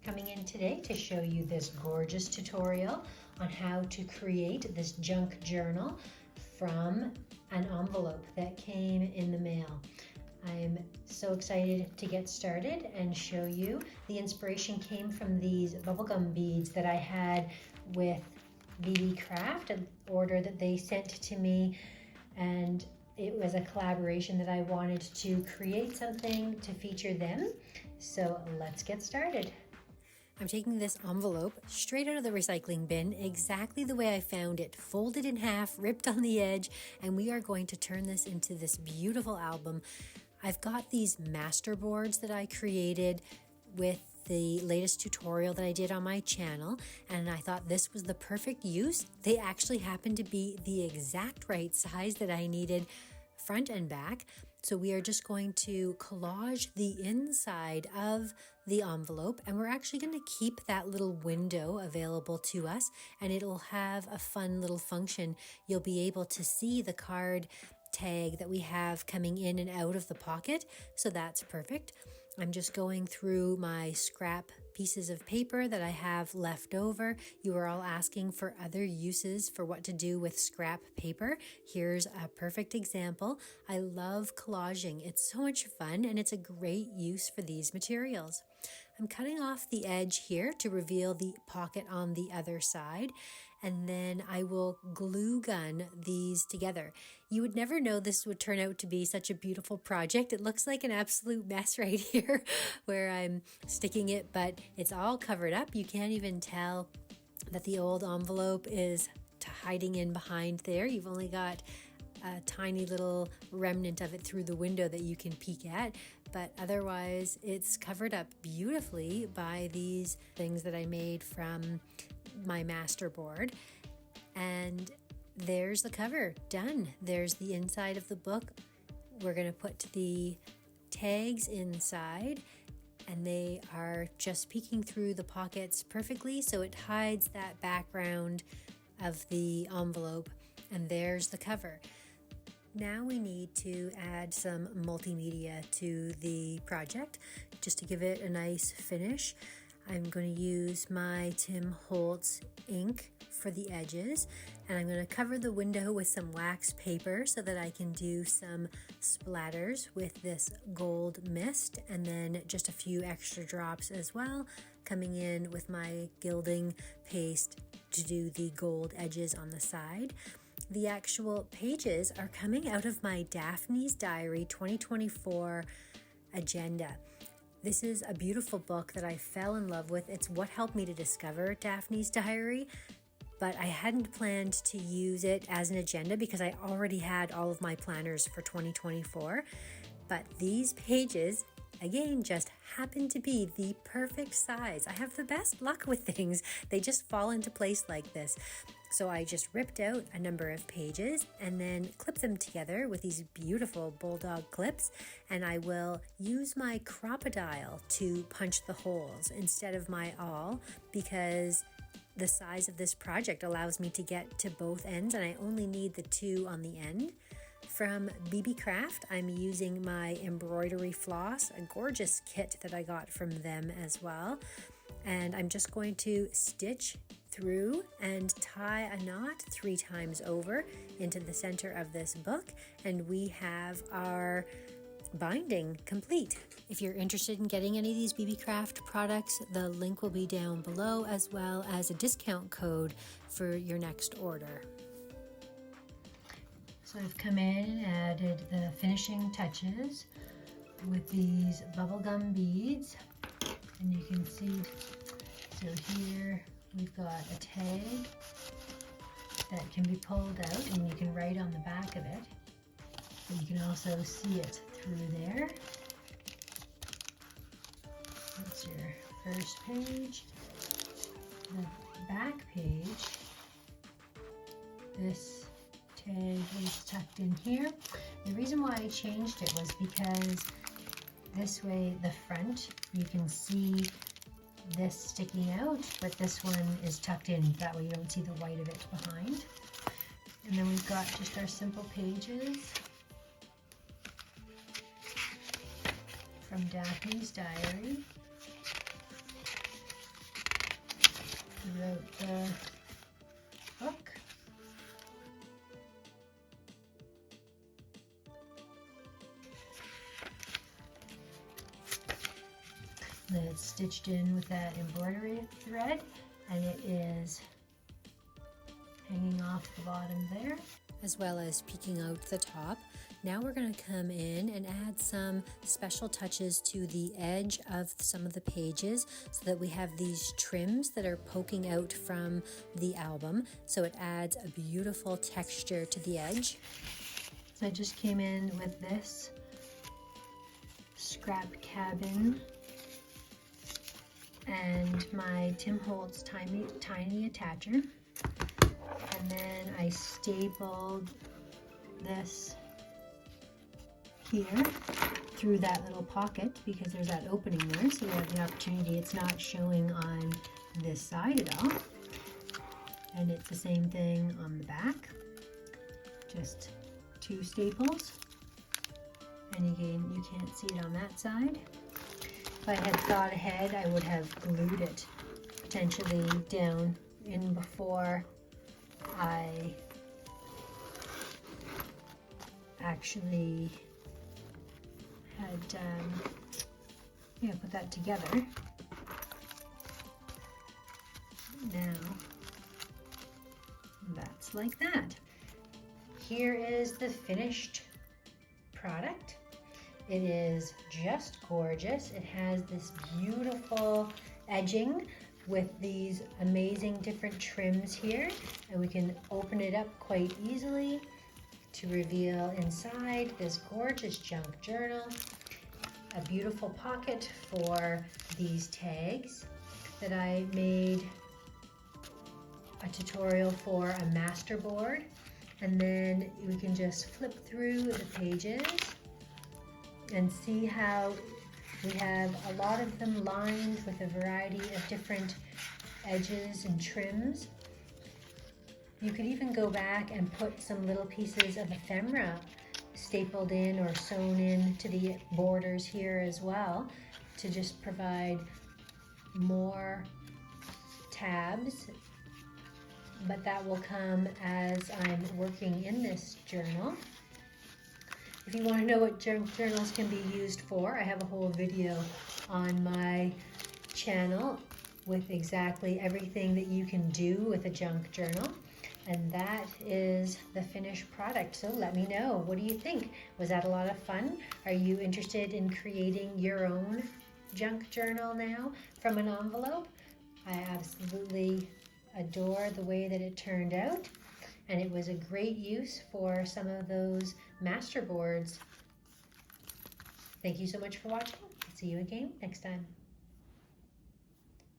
Coming in today to show you this gorgeous tutorial on how to create this junk journal from an envelope that came in the mail. I'm so excited to get started and show you. The inspiration came from these bubblegum beads that I had with Beebeecraft, an order that they sent to me, and it was a collaboration that I wanted to create something to feature them. So let's get started. I'm taking this envelope straight out of the recycling bin, exactly the way I found it, folded in half, ripped on the edge, and we are going to turn this into this beautiful album. I've got these master boards that I created with the latest tutorial that I did on my channel, and I thought this was the perfect use. They actually happen to be the exact right size that I needed, front and back. So we are just going to collage the inside of the envelope, and we're actually going to keep that little window available to us, and it'll have a fun little function. You'll be able to see the card tag that we have coming in and out of the pocket, so that's perfect. I'm just going through my scrap pieces of paper that I have left over. You are all asking for other uses for what to do with scrap paper. Here's a perfect example. I love collaging. It's so much fun and it's a great use for these materials. I'm cutting off the edge here to reveal the pocket on the other side, and then I will glue gun these together. You would never know this would turn out to be such a beautiful project. It looks like an absolute mess right here where I'm sticking it, but it's all covered up. You can't even tell that the old envelope is hiding in behind there. You've only got a tiny little remnant of it through the window that you can peek at, but otherwise it's covered up beautifully by these things that I made from my master board. And there's the cover done. There's the inside of the book. We're going to put the tags inside, and they are just peeking through the pockets perfectly, so it hides that background of the envelope. And there's the cover. Now we need to add some multimedia to the project just to give it a nice finish. I'm going to use my Tim Holtz ink for the edges, and I'm going to cover the window with some wax paper so that I can do some splatters with this gold mist, and then just a few extra drops as well, coming in with my gilding paste to do the gold edges on the side. The actual pages are coming out of my Daphne'S Diary 2024 agenda. This is a beautiful book that I fell in love with. It's what helped me to discover Daphne'S Diary, but I hadn't planned to use it as an agenda because I already had all of my planners for 2024. But these pages, again, just happen to be the perfect size. I have the best luck with things. They just fall into place like this. So I just ripped out a number of pages and then clipped them together with these beautiful bulldog clips, and I will use my Crop-A-Dile to punch the holes instead of my awl, because the size of this project allows me to get to both ends, and I only need the two on the end. From Beebeecraft, I'm using my embroidery floss, a gorgeous kit that I got from them as well. And I'm just going to stitch through and tie a knot 3 times over into the center of this book, and we have our binding complete. If you're interested in getting any of these Beebeecraft products, the link will be down below, as well as a discount code for your next order. So I've come in and added the finishing touches with these bubblegum beads, and you can see, so here we've got a tag that can be pulled out and you can write on the back of it, but you can also see it through there. That's your first page. The back page, this tag is tucked in here. The reason why I changed it was because this way the front, you can see this sticking out, but this one is tucked in. That way you don't see the white of it behind. And then we've got just our simple pages from Daphne'S Diary. throughout the book. Then it's stitched in with that embroidery thread, and it is hanging off the bottom there, as well as peeking out the top. Now we're going to come in and add some special touches to the edge of some of the pages so that we have these trims that are poking out from the album, so it adds a beautiful texture to the edge. So I just came in with this Scrap Cabin and my Tim Holtz tiny attacher, and then I stapled this here through that little pocket because there's that opening there, so we have the opportunity. It's not showing on this side at all, and it's the same thing on the back, just 2 staples, and again you can't see it on that side. If I had thought ahead, I would have glued it potentially down in before I actually had put that together. Now that's like that. Here is the finished product. It is just gorgeous. It has this beautiful edging with these amazing different trims here, and we can open it up quite easily to reveal inside this gorgeous junk journal, a beautiful pocket for these tags that I made a tutorial for a master board, and then we can just flip through the pages and see how we have a lot of them lined with a variety of different edges and trims. You could even go back and put some little pieces of ephemera stapled in or sewn in to the borders here as well to just provide more tabs, but that will come as I'm working in this journal. If you want to know what junk journals can be used for, I have a whole video on my channel with exactly everything that you can do with a junk journal. And that is the finished product. So let me know, what do you think? Was that a lot of fun? Are you interested in creating your own junk journal now from an envelope? I absolutely adore the way that it turned out. And it was a great use for some of those master boards. Thank you so much for watching. See you again next time.